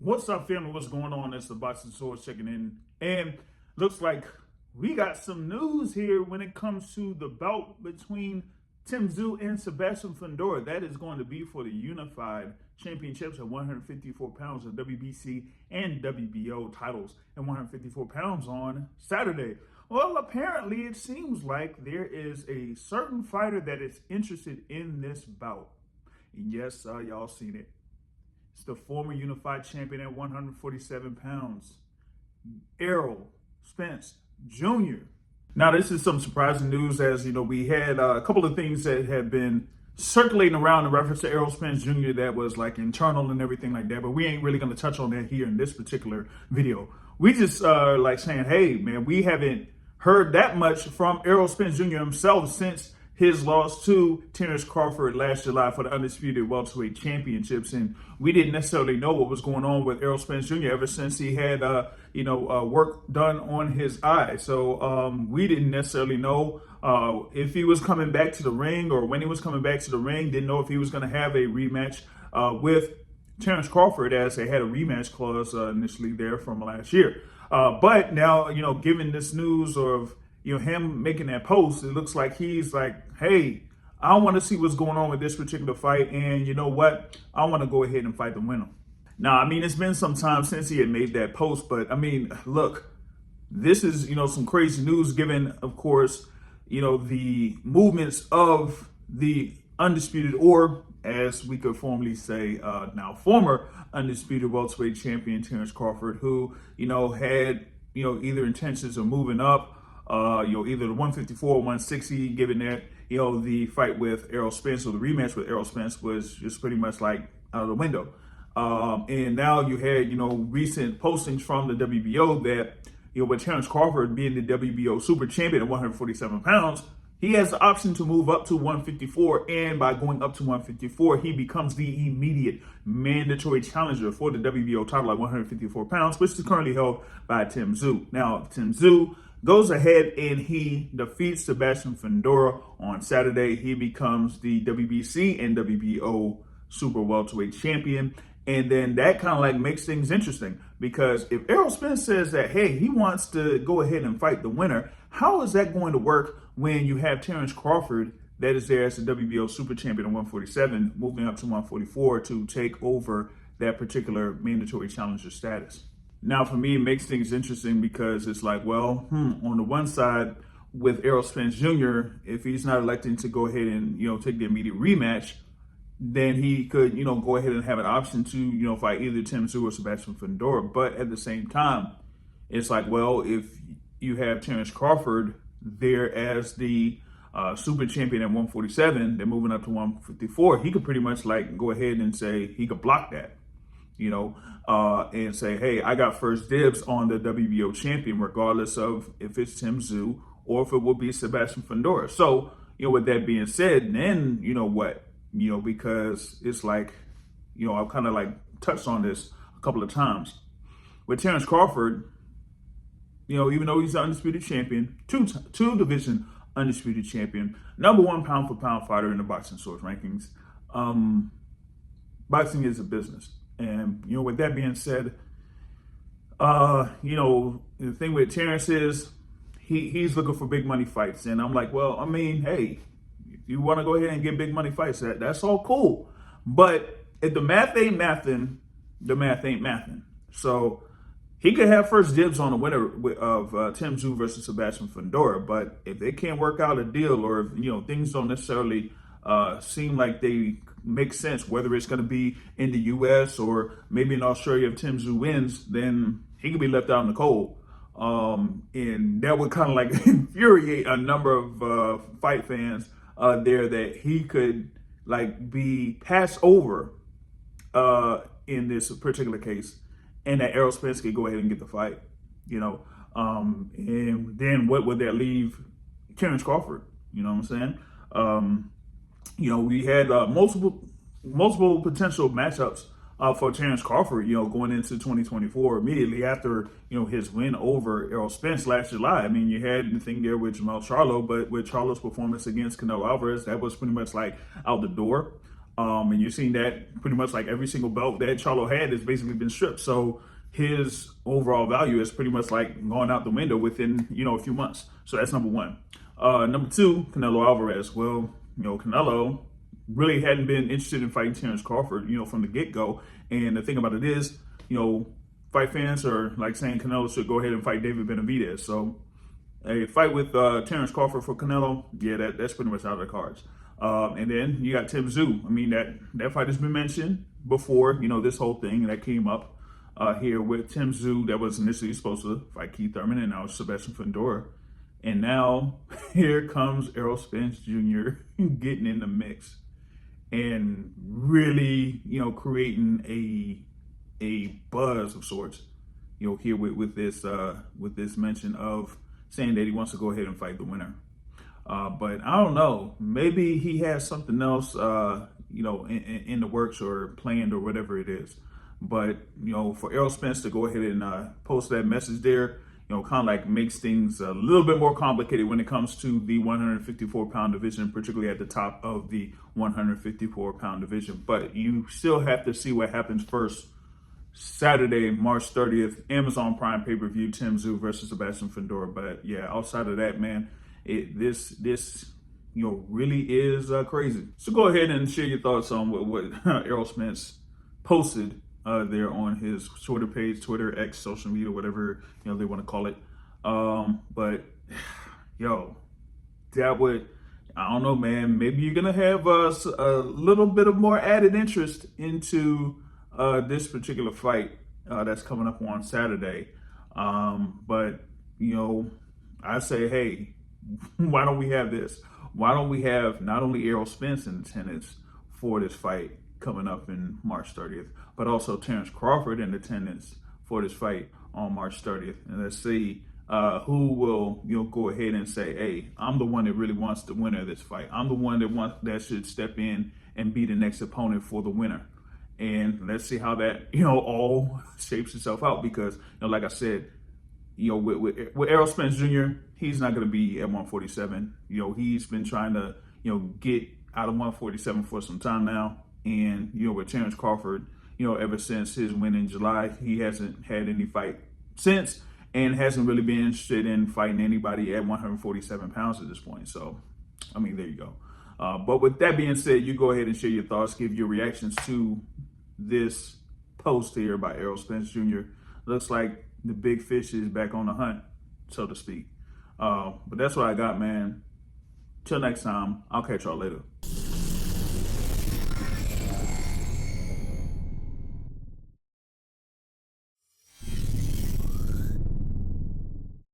What's up, family? What's going on? It's the Boxing Source checking in. And looks like we got some news here when it comes to the bout between Tim Tszyu and Sebastian Fundora. That is going to be for the unified championships at 154 pounds of WBC and WBO titles and 154 pounds on Saturday. Well, apparently it seems like there is a certain fighter that is interested in this bout. And yes, y'all seen it. It's the former unified champion at 147 pounds, Errol Spence Jr. Now, this is some surprising news, as you know, we had a couple of things that had been circulating around in reference to Errol Spence Jr. that was like internal and everything like that, but we ain't really going to touch on that here in this particular video. We just like saying, hey, man, we haven't heard that much from Errol Spence Jr. himself since his loss to Terence Crawford last July for the undisputed welterweight championships, and we didn't necessarily know what was going on with Errol Spence Jr. ever since he had, work done on his eye. So we didn't necessarily know if he was coming back to the ring or when he was coming back to the ring. Didn't know if he was going to have a rematch with Terence Crawford, as they had a rematch clause initially there from last year. But now, given this news of him making that post, it looks like he's like, hey, I want to see what's going on with this particular fight. And you know what? I want to go ahead and fight the winner. Now, I mean, it's been some time since he had made that post, but I mean, look, this is, some crazy news given, of course, the movements of the undisputed, or as we could formally say, now former undisputed welterweight champion Terence Crawford, who, had, either intentions of moving up, either the 154 or 160, given that, the fight with Errol Spence or the rematch with Errol Spence was just pretty much like out of the window. And now you had, recent postings from the WBO that, with Terence Crawford being the WBO super champion at 147 pounds, he has the option to move up to 154. And by going up to 154, he becomes the immediate mandatory challenger for the WBO title at 154 pounds, which is currently held by Tim Tszyu. Now, Tim Tszyu goes ahead and he defeats Sebastian Fundora on Saturday. He becomes the WBC and WBO super welterweight champion. And then that kind of like makes things interesting, because if Errol Spence says that, hey, he wants to go ahead and fight the winner, how is that going to work when you have Terence Crawford that is there as the WBO super champion at 147, moving up to 144 to take over that particular mandatory challenger status? Now, for me, it makes things interesting because it's like, well, on the one side, with Errol Spence Jr., if he's not electing to go ahead and, take the immediate rematch, then he could, go ahead and have an option to, fight either Tim Tszyu or Sebastian Fundora. But at the same time, it's like, well, if you have Terence Crawford there as the super champion at 147, they're moving up to 154, he could pretty much like go ahead and say he could block that. And say, hey, I got first dibs on the WBO champion, regardless of if it's Tim Tszyu or if it will be Sebastian Fundora. So, with that being said, then, because it's like, I've kind of like touched on this a couple of times. With Terence Crawford, even though he's the undisputed champion, two division undisputed champion, number one pound for pound fighter in the Boxing Source rankings, boxing is a business. And, with that being said, the thing with Terence is he's looking for big money fights. And I'm like, well, I mean, hey, if you want to go ahead and get big money fights, that's all cool. But if the math ain't mathin', the math ain't mathin'. So he could have first dibs on the winner of Tim Tszyu versus Sebastian Fundora. But if they can't work out a deal, or if, things don't necessarily seem like they make sense, whether it's going to be in the U.S. or maybe in Australia, if Tim Tszyu wins, then he could be left out in the cold. And that would kind of like infuriate a number of fight fans there, that he could like be passed over in this particular case, and that Errol Spence could go ahead and get the fight, and then what would that leave Terence Crawford? You know what I'm saying? We had multiple potential matchups for Terence Crawford, going into 2024, immediately after, his win over Errol Spence last July. I mean, you had the thing there with Jamal Charlo, but with Charlo's performance against Canelo Alvarez, that was pretty much like out the door. And you're seeing that pretty much like every single belt that Charlo had has basically been stripped. So his overall value is pretty much like gone out the window within, a few months. So that's number one. Number two, Canelo Alvarez. Well, Canelo really hadn't been interested in fighting Terence Crawford, from the get-go. And the thing about it is, fight fans are like saying Canelo should go ahead and fight David Benavidez. So a fight with Terence Crawford for Canelo, yeah, that's pretty much out of the cards. And then you got Tim Tszyu. I mean, that fight has been mentioned before, this whole thing that came up here with Tim Tszyu that was initially supposed to fight Keith Thurman, and now Sebastian Fundora. And now here comes Errol Spence Jr. getting in the mix and really, creating a buzz of sorts, here with this mention of saying that he wants to go ahead and fight the winner. But I don't know, maybe he has something else, in the works or planned or whatever it is. But, for Errol Spence to go ahead and post that message there, kind of like makes things a little bit more complicated when it comes to the 154-pound division, particularly at the top of the 154-pound division. But you still have to see what happens first. Saturday, March 30th, Amazon Prime pay-per-view, Tim Tszyu versus Sebastian Fundora. But yeah, outside of that, man, this really is crazy. So go ahead and share your thoughts on what Errol Spence posted there on his Twitter page, Twitter, X, social media, whatever they want to call it. But that would, I don't know, man. Maybe you're gonna have a little bit of more added interest into this particular fight that's coming up on Saturday. But I say, hey, why don't we have this? Why don't we have not only Errol Spence in attendance for this fight coming up in March 30th, but also Terence Crawford in attendance for this fight on March 30th. And let's see who will go ahead and say, hey, I'm the one that really wants the winner of this fight. I'm the one that should step in and be the next opponent for the winner. And let's see how that all shapes itself out, because like I said, with Errol Spence Jr., he's not going to be at 147. He's been trying to get out of 147 for some time now. And, with Terence Crawford, ever since his win in July, he hasn't had any fight since and hasn't really been interested in fighting anybody at 147 pounds at this point. So, I mean, there you go. But with that being said, you go ahead and share your thoughts, give your reactions to this post here by Errol Spence Jr. Looks like the big fish is back on the hunt, so to speak. But that's what I got, man. Till next time, I'll catch y'all later.